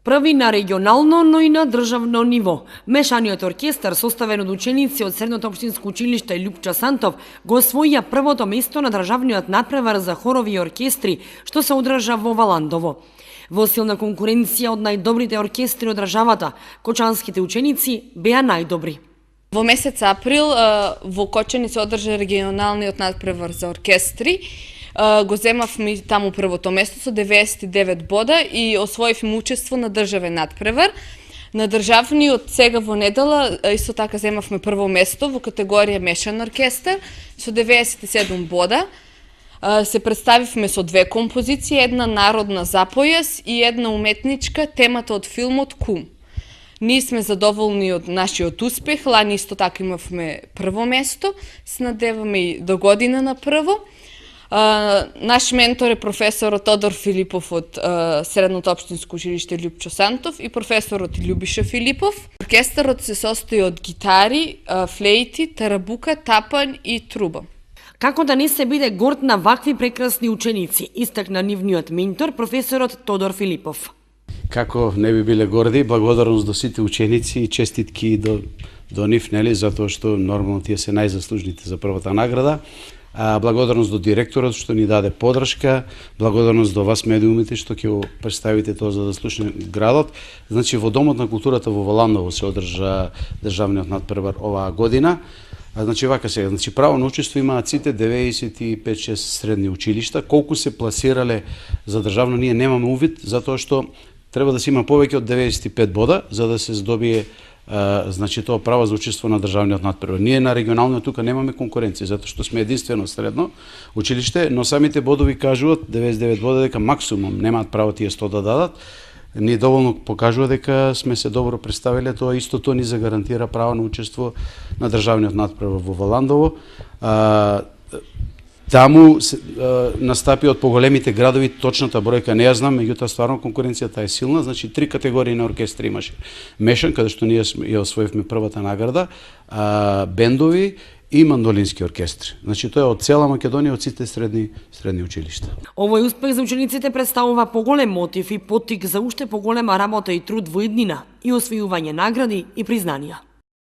Први на регионално, но и на државно ниво. Мешаниот оркестар, составен од ученици од Средното општинско училиште Љупчо Сантов, го освоија првото место на државниот надпревар за хорови и оркестри, што се одржа во Валандово. Во силна конкуренција од најдобрите оркестри од државата, кочанските ученици беа најдобри. Во месец април во Кочани се одржа регионалниот надпревар за оркестри. Го земавме таму првото место со 99 бода и освоивме учество на државен надпревар. На државниот сега во недела исто така земавме прво место во категорија мешан оркестар со 97 бода. Се представивме со две композиции, една народна за појас и една уметничка, темата од филмот Кум. Ние сме задоволни од нашиот успех, лани исто така имавме прво место, се надеваме и до година на прво. Наш ментор е професорот Тодор Филипов од Средното општинско училиште Љупчо Сантов и професорот Љубиша Филипов. Оркестарот се состои од гитари, флејти, тарабука, тапан и труба. Како да не се биде горд на вакви прекрасни ученици, истакна нивниот ментор професорот Тодор Филипов. Како не би биле горди, благодарност до сите ученици и честитки до нив, нели, затоа што нормално тие се најзаслужните за првата награда. Благодарност до директорот што ни даде подршка, благодарност до вас медиумите што ќе го представите тоа за да слушне градот. Значи во Домот на културата во Валандово се одржа државниот надпревар оваа година. Значи вака сега, значи право на учество имаат сите 95-6 средни училишта. Колку се пласирале за државно ние немаме увид, затоа што треба да се има повеќе од 95 бода за да се здобие значи тоа право за учество на државниот надпревар. Ние на регионалниот тука немаме конкуренција затоа што сме единствено средно училиште, но самите бодови кажуваат 99 бода дека максимум немаат право тие 100 да дадат. Ние доволно покажува дека сме се добро представиле, тоа истото ни загарантира право на учество на државниот надпревар во Валандово. Таму настапи од поголемите градови, точната бројка не ја знам, меѓутоа стварно конкуренцијата е силна, значи 3 категории на оркестри имаше. Мешан, каде што ние ја освоивме првата награда, бендови и мандолински оркестри. Значи тоа е од цела Македонија, од сите средни училишта. Овој успех за учениците представува поголем мотив и поттик за уште поголема работа и труд во иднина и освојување награди и признанија.